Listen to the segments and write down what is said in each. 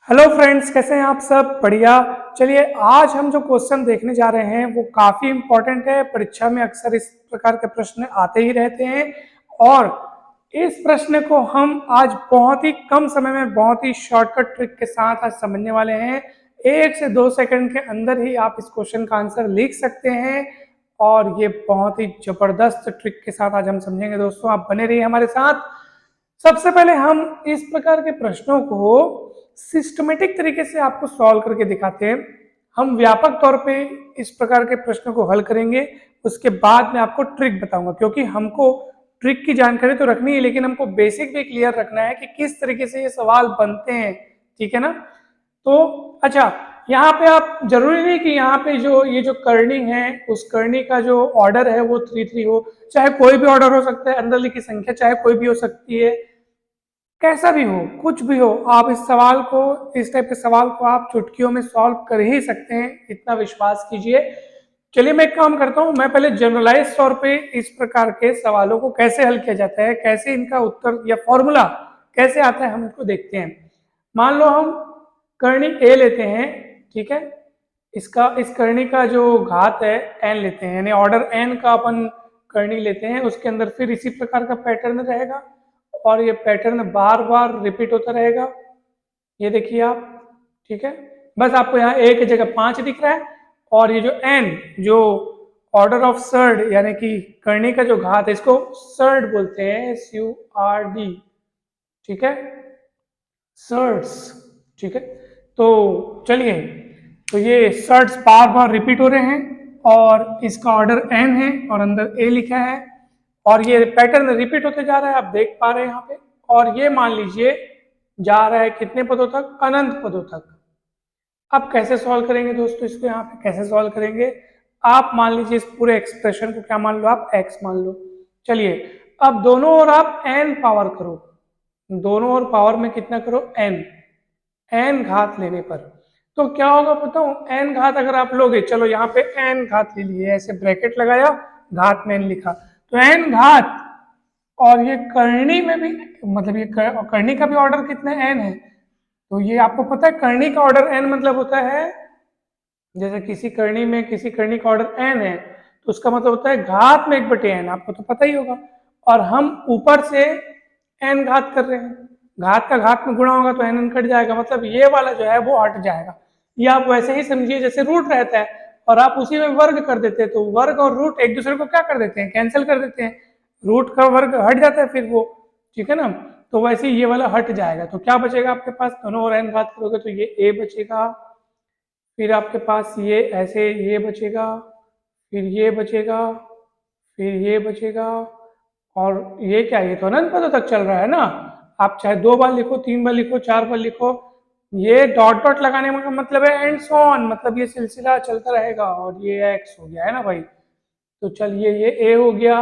Hello friends, कैसे हैं आप सब? बढ़िया। चलिए, आज हम जो क्वेश्चन देखने जा रहे हैं वो काफी इंपॉर्टेंट है। परीक्षा में अक्सर इस प्रकार के प्रश्न आते ही रहते हैं और इस प्रश्न को हम आज बहुत ही कम समय में बहुत ही शॉर्टकट ट्रिक के साथ आज समझने वाले हैं। 1 से 2 सेकंड के अंदर ही आप इस क्वेश्चन का आंसर लिख सकते हैं और ये बहुत ही जबरदस्त ट्रिक के साथ आज हम समझेंगे। दोस्तों, आप बने रहिए हमारे साथ। सबसे पहले हम इस प्रकार के प्रश्नों को सिस्टमेटिक तरीके से आपको सॉल्व करके दिखाते हैं। हम व्यापक तौर पे इस प्रकार के प्रश्नों को हल करेंगे, उसके बाद मैं आपको ट्रिक बताऊंगा, क्योंकि हमको ट्रिक की जानकारी तो रखनी है लेकिन हमको बेसिक भी क्लियर रखना है कि किस तरीके से ये सवाल बनते हैं। ठीक है ना? तो अच्छा, यहाँ पे आप जरूरी नहीं कि यहाँ पे जो ये जो करनी है उस करनी का जो ऑर्डर है वो 3 3 हो। चाहे कोई भी ऑर्डर हो सकता है, अंदर लिखी संख्या चाहे कोई भी हो सकती है। कैसा भी हो, कुछ भी हो, आप इस सवाल को, इस टाइप के सवाल को आप चुटकियों में सॉल्व कर ही सकते हैं, इतना विश्वास कीजिए। चलिए, मैं एक काम करता हूं, मैं पहले जनरलाइज तौर पे इस प्रकार के सवालों को कैसे हल किया जाता है, कैसे इनका उत्तर या फॉर्मूला कैसे आता है, हम इसको देखते हैं। मान लो हम करनी ए लेते हैं। ठीक है? इस करनी का जो घात है एन लेते हैं, यानी ऑर्डर एन का अपन करनी लेते हैं। उसके अंदर फिर इसी प्रकार का पैटर्न रहेगा और ये पैटर्न बार बार रिपीट होता रहेगा। ये देखिए आप। ठीक है? बस आपको यहाँ ए की जगह 5 दिख रहा है और ये जो एन, जो ऑर्डर ऑफ सर्ड यानी कि करनी का जो घात है, इसको सर्ड बोलते हैं, SURD। ठीक है? सर्ड्स। ठीक है? तो चलिए, तो ये सर्ड्स बार बार रिपीट हो रहे हैं और इसका ऑर्डर एन है और अंदर ए लिखा है और ये पैटर्न रिपीट होते जा रहा है, आप देख पा रहे हैं यहाँ पे। और ये मान लीजिए जा रहा है कितने पदों तक? अनंत पदों तक। अब कैसे सॉल्व करेंगे दोस्तों इसको? यहाँ पे कैसे सॉल्व करेंगे? आप मान लीजिए इस पूरे एक्सप्रेशन को क्या मान लो? आप x मान लो। चलिए, अब दोनों ओर आप n पावर करो, दोनों ओर पावर में कितना करो? n घात लेने पर तो क्या होगा बताऊं? n घात अगर आप लोगे, चलो यहाँ पे n घात ले लिए, ऐसे ब्रैकेट लगाया, घात में n लिखा, तो n घात, और ये करनी में भी, मतलब ये करनी का भी ऑर्डर कितना n है, तो ये आपको पता है करनी का ऑर्डर n मतलब होता है, जैसे किसी करनी का ऑर्डर n है तो उसका मतलब होता है घात में 1/n, आपको तो पता ही होगा। और हम ऊपर से n घात कर रहे हैं, घात का घात में गुणा होगा तो n कट जाएगा, मतलब ये वाला जो है वो हट जाएगा। ये आप वैसे ही समझिए जैसे रूट रहता है और आप उसी में वर्ग कर देते हैं, तो वर्ग और रूट एक दूसरे को क्या कर देते हैं? कैंसिल कर देते हैं, रूट का वर्ग हट जाता है फिर वो। ठीक है ना? तो वैसे ही ये वाला हट जाएगा, तो क्या बचेगा आपके पास? दोनों ओर n घात करोगे तो ये a बचेगा, फिर आपके पास ये ऐसे ये बचेगा, फिर ये बचेगा, फिर ये बचेगा, और ये क्या, ये तो अनंत पदों तक चल रहा है ना। आप चाहे 2 बार लिखो, 3 बार लिखो, 4 बार लिखो, ये डॉट डॉट लगाने का मतलब है एंड सो ऑन, मतलब ये सिलसिला चलता रहेगा। और ये x हो गया है ना भाई। तो चलिए, ये a हो गया।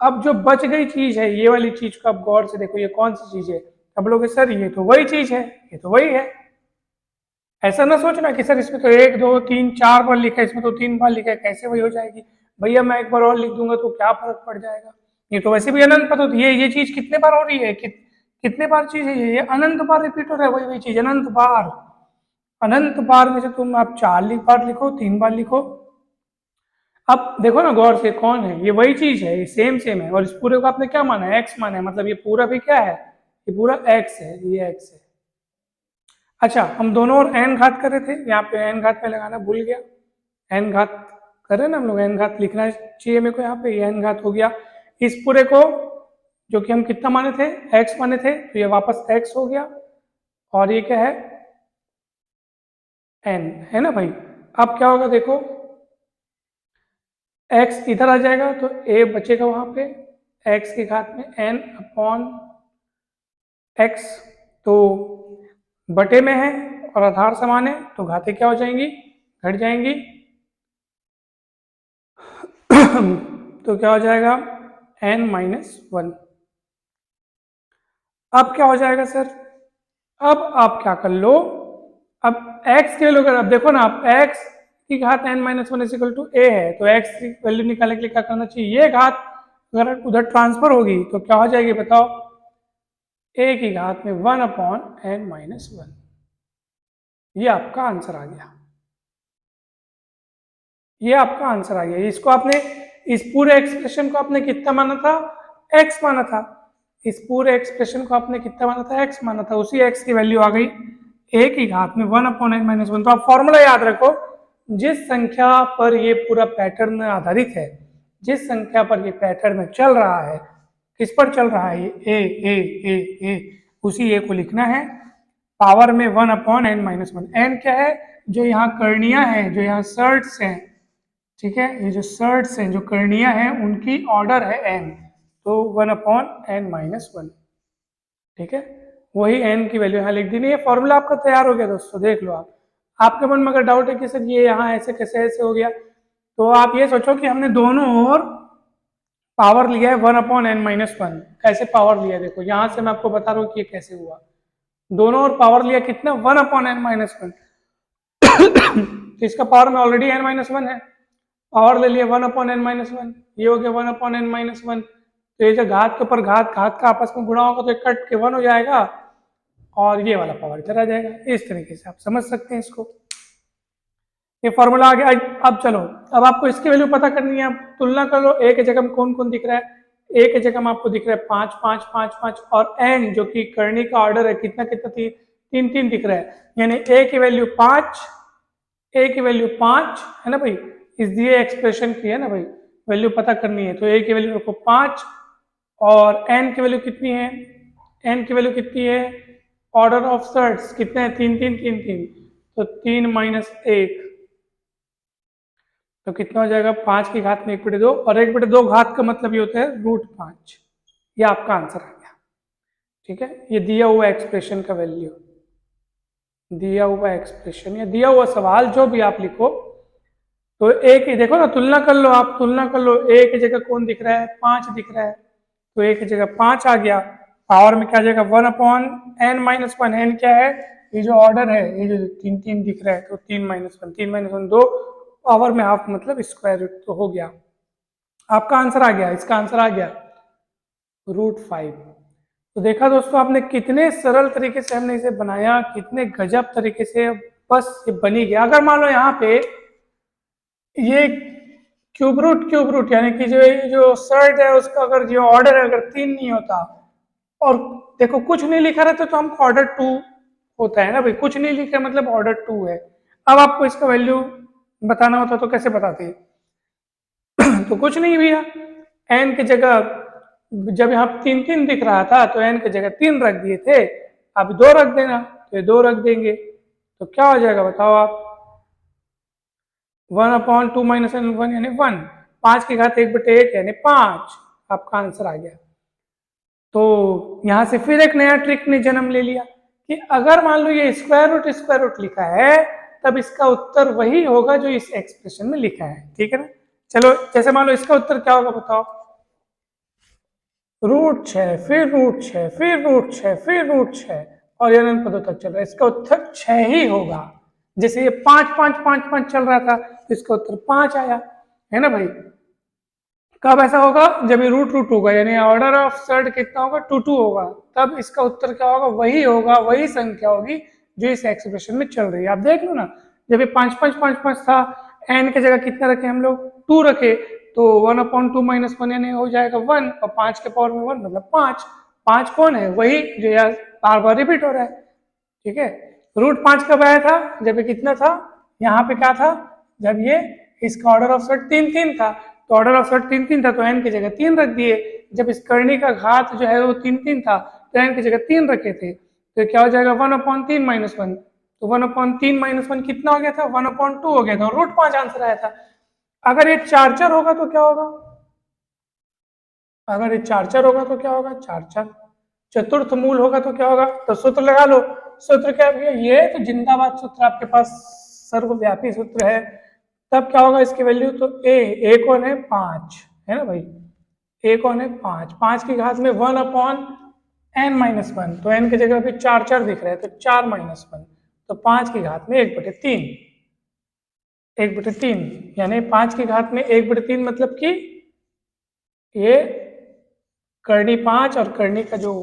अब जो बच गई चीज है, ये वाली चीज को आप गौर से देखो, ये कौन सी चीज है? अब लोग सर ये तो वही चीज है, ये तो वही है। ऐसा ना सोचना कि सर इसमें तो 1 2 3 4 बार लिखा है, इसमें तो 3 बार लिखा है, कैसे वही हो जाएगी? भैया मैं एक बार और लिख दूंगा तो क्या फर्क पड़ जाएगा? ये तो वैसे भी अनंत पद होती है। ये चीज कितने बार हो रही है? कितने बार चीज है ये अनंत बार रिपीट हो रहा है, वही वही चीज अनंत बार। अनंत बार में से तुम आप 4 बार लिखो, 3 बार लिखो, अब देखो ना गौर से, कौन है? ये वही चीज है, ये सेम सेम है। और इस पूरे को आपने क्या माना है? एक्स माना है, मतलब ये पूरा भी क्या है? ये पूरा एक्स है, ये एक्स है। अच्छा, हम दोनों ओर n घात कर रहे थे, यहाँ पे n घात में लगाना भूल गया, n घात कर रहे ना हम लोग, n घात लिखना चाहिए मेरे को, यहाँ पे ये n घात हो गया। इस पूरे को जो कि हम कितना माने थे? x माने थे, तो ये वापस x हो गया और ये क्या है? n है ना भाई। अब क्या होगा देखो, x इधर आ जाएगा तो a बचेगा वहां पे, x की घात में n अपॉन x, तो बटे में है और आधार समान है तो घातें क्या हो जाएंगी? घट जाएंगी। तो क्या हो जाएगा? n-1। अब क्या हो जाएगा सर? अब आप क्या कर लो, अब x के लोग, अब देखो ना, आप x की घात n-1 इक्वल टू a है, तो x की वैल्यू निकालने के लिए क्या करना चाहिए? ये घात अगर उधर ट्रांसफर होगी तो क्या हो जाएगी बताओ? a की घात में 1/n-1। ये आपका आंसर आ गया, ये आपका आंसर आ गया। इसको आपने, इस पूरे एक्सप्रेशन को आपने कितना माना था, x माना था। इस पूरे एक्सप्रेशन को आपने कितना माना था, x माना था। उसी x की वैल्यू आ गई a की घात में 1/n-1। तो आप फॉर्मूला याद रखो, जिस संख्या पर ये पूरा पैटर्न आधारित है, जिस संख्या पर ये पैटर्न चल रहा है, किस पर चल रहा है, ये a उसी a को लिखना है पावर में 1/n-1। n क्या है, जो यहाँ कर्णियां हैं, जो यहाँ सर्ट्स हैं, ठीक है, ये जो सर्ट्स हैं, जो कर्णियां हैं, उनकी ऑर्डर है n, तो 1/n-1। ठीक है, वही n की वैल्यू यहाँ लिख दी। नहीं, ये फॉर्मूला आपका तैयार हो गया दोस्तों, देख लो आप। आपके मन में अगर डाउट है कि सर ये यहाँ ऐसे कैसे ऐसे हो गया, तो आप ये सोचो कि हमने दोनों ओर पावर लिया है 1/n-1। कैसे पावर लिया, देखो यहाँ से मैं आपको बता रहा हूँ कि ये कैसे हुआ। दोनों ओर पावर लिया कितना, 1/n-1। तो इसका पावर में ऑलरेडी n-1 है, पावर ले लिया 1/n-1, ये हो गया 1/n-1। तो ये जो घात के ऊपर घात का आपस में गुणा होगा तो ये कट के 1 हो जाएगा और ये वाला पावर इधर आ जाएगा। इस तरीके से आप समझ सकते हैं इसको। ये फॉर्मूला आ गया। अब चलो, अब आपको इसकी वैल्यू पता करनी है। आप तुलना कर लो, ए के जगह में कौन कौन दिख रहा है। ए के जगह में आपको दिख रहा है 5 5 5 5 और एन जो कि करनी का ऑर्डर है कितना कितना 3 3 दिख रहा है, यानी ए की वैल्यू 5, ए की वैल्यू 5 है ना भाई, इस दिए एक्सप्रेशन की है ना भाई, वैल्यू पता करनी है। तो ए की वैल्यू रखो 5 और एन की वैल्यू कितनी है, एन की वैल्यू कितनी है, ऑर्डर ऑफ सर्ट्स कितने हैं, 3 3 3 3, तो 3 - 1 तो कितना हो जाएगा, 5 की घात में 1/2 और 1/2 घात का मतलब ये होता है √5। ये आपका आंसर आ गया। ठीक है, ये दिया हुआ एक्सप्रेशन का वैल्यू, दिया हुआ एक्सप्रेशन या दिया हुआ सवाल जो भी आप लिखो, तो एक ही देखो ना, तुलना कर लो, आप तुलना कर लो। ए की जगह कौन दिख रहा है, 5 दिख रहा है, तो ए की जगह 5 आ गया। पावर में क्या आ जाएगा, 1/n-1। एन क्या है, ये जो ऑर्डर है, ये जो 3 3 दिख रहा है, तो 3 - 1 2, पावर में हाफ मतलब स्क्वायर रूट, तो हो गया आपका आंसर आ गया। इसका आंसर आ गया √5। तो देखा दोस्तों आपने, कितने सरल तरीके से हमने इसे बनाया, कितने गजब तरीके से, बस ये बनी गया। अगर मान लो यहाँ पे ये क्यूब रूट यानी कि जो सर्ट है उसका अगर जो ऑर्डर है अगर 3 नहीं होता और देखो कुछ नहीं लिखा रहता तो हमको ऑर्डर 2 होता है ना भाई, कुछ नहीं लिखा मतलब ऑर्डर 2 है। अब आपको इसका वैल्यू बताना होता तो कैसे बताते तो कुछ नहीं भैया, एन की जगह जब यहाँ 3 3 दिख रहा था तो एन की जगह 3 रख दिए थे, अब 2 रख देना, तो ये 2 रख देंगे, तो क्या हो जाएगा बताओ आप, 1/2 - यानी 1, 5 की घात 1/8 यानी 5, आपका आंसर आ गया। तो यहां से फिर एक नया ट्रिक ने जन्म ले लिया कि अगर मान लो ये स्क्वायर रूट लिखा है तब इसका उत्तर वही होगा जो इस एक्सप्रेशन में लिखा है। ठीक है ना, चलो जैसे मान लो इसका उत्तर क्या होगा बताओ, √6 फिर √6 फिर √6 फिर √6 और ये अनंत पदों तक चल रहा है, इसका उत्तर 6 ही होगा। जैसे ये 5 5 5 5 चल रहा था तो इसका उत्तर 5 आया, है ना भाई। कब ऐसा होगा, जब ये रूट होगा, यानी ऑर्डर ऑफ सर्ट कितना होगा, 2 2 होगा, तब इसका उत्तर क्या होगा, वही होगा, वही संख्या होगी जो इस एक्सप्रेशन में चल रही है। आप देख लो ना, जब ये 5 5 5 5 था, एन की जगह कितना रखे हम लोग, 2 रखे, तो 1/2 - 1 यानी हो जाएगा 1 और 5 के पावर में 1 मतलब 5। 5 कौन है, वही जो यार बार बार रिपीट हो रहा है। ठीक है, √5 कब आया था, जब ये कितना था, यहाँ पे क्या था, जब ये इसका ऑर्डर ऑफ सर्ट 3 3 था, तो ऑर्डर ऑफ सर्ट 3 3 था तो एन की जगह 3 रख दिए। जब इस करनी का घात जो है वो 3 3 था तो एन की जगह 3 रखे थे, तो क्या हो जाएगा 1/3 - 1, तो 1/3 - 1 कितना हो गया था, 1/2 हो गया था, √5 आंसर आया था। अगर ये 4 4 होगा तो क्या होगा, अगर ये 4 4 होगा तो क्या होगा, 4 4 चतुर्थ मूल होगा तो क्या होगा, तो सूत्र लगा लो। सूत्र क्या है, ये तो जिंदाबाद सूत्र आपके पास सर्वव्यापी सूत्र है। तब क्या होगा इसकी वैल्यू, तो ए कौन है 5 है ना भाई, ए कौन है 5, 5 की घात में 1/n-1, तो n की जगह पे 4 4 दिख रहा है तो 4 - 1, तो 5 की घात में 1/3, 1/3 यानी 5 की घात में 1/3 मतलब कि ये करनी 5 और करनी का जो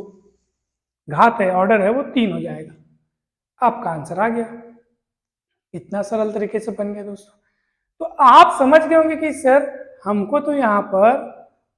घात है ऑर्डर है वो 3 हो जाएगा। आपका आंसर आ गया। इतना सरल तरीके से बन गया दोस्तों। तो आप समझ गए होंगे कि सर हमको तो यहाँ पर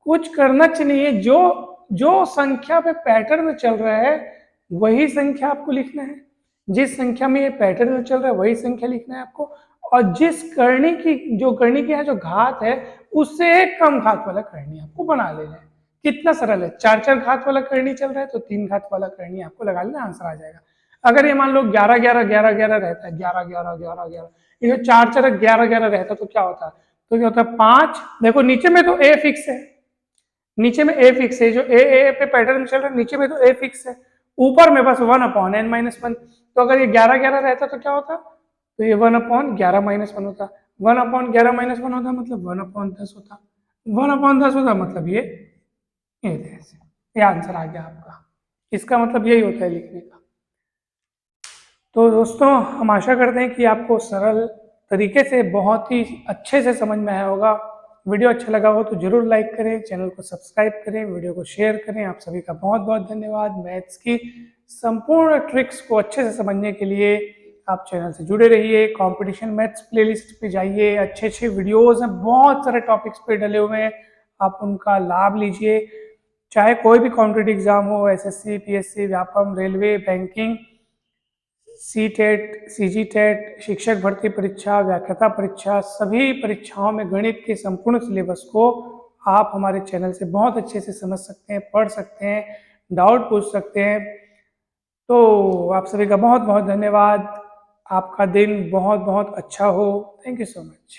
कुछ करना चाहिए, जो जो संख्या पे पैटर्न चल रहा है वही संख्या आपको लिखना है, जिस संख्या में ये पैटर्न चल रहा है वही संख्या लिखना है आपको, और जिस करनी की है जो घात है उससे एक कम घात वाला करनी आपको बना लेना है। कितना सरल है, 4 घात वाला करनी चल रहा है तो 3 घात वाला करनी आपको लगा लेना, आंसर आ जाएगा। अगर ये मान लो 11 11 11 11 रहता है, 11 11 11 11, ये 4 11 11 रहता तो क्या होता, तो क्या होता है 5। देखो नीचे में तो ए फिक्स है, नीचे में ए फिक्स है, जो ए पे पैटर्न चल रहा है नीचे में तो ए फिक्स है, ऊपर में बस 1/n-1। तो अगर ये 11 11 रहता तो क्या होता, तो ये 1/11-1 होता, 1/11-1 होता मतलब 1/10 होता, 1/10 होता मतलब ये आंसर आ गया आपका। इसका मतलब यही होता है लिखने का। तो दोस्तों हम आशा करते हैं कि आपको सरल तरीके से बहुत ही अच्छे से समझ में आया होगा। वीडियो अच्छा लगा हो तो जरूर लाइक करें, चैनल को सब्सक्राइब करें, वीडियो को शेयर करें। आप सभी का बहुत बहुत धन्यवाद। मैथ्स की संपूर्ण ट्रिक्स को अच्छे से समझने के लिए आप चैनल से जुड़े रहिए। कंपटीशन मैथ्स प्लेलिस्ट पे जाइए, अच्छे अच्छे वीडियोस हैं, बहुत सारे टॉपिक्स पे डले हुए हैं, आप उनका लाभ लीजिए। चाहे कोई भी कॉम्पिटिटिव एग्जाम हो, SSC, PSC, Vyapam, railway, banking, CTET, CG-TET, शिक्षक भर्ती परीक्षा, व्याख्याता परीक्षा, सभी परीक्षाओं में गणित के संपूर्ण सिलेबस को आप हमारे चैनल से बहुत अच्छे से समझ सकते हैं, पढ़ सकते हैं, डाउट पूछ सकते हैं। तो आप सभी का बहुत बहुत धन्यवाद। आपका दिन बहुत बहुत अच्छा हो। Thank you so much.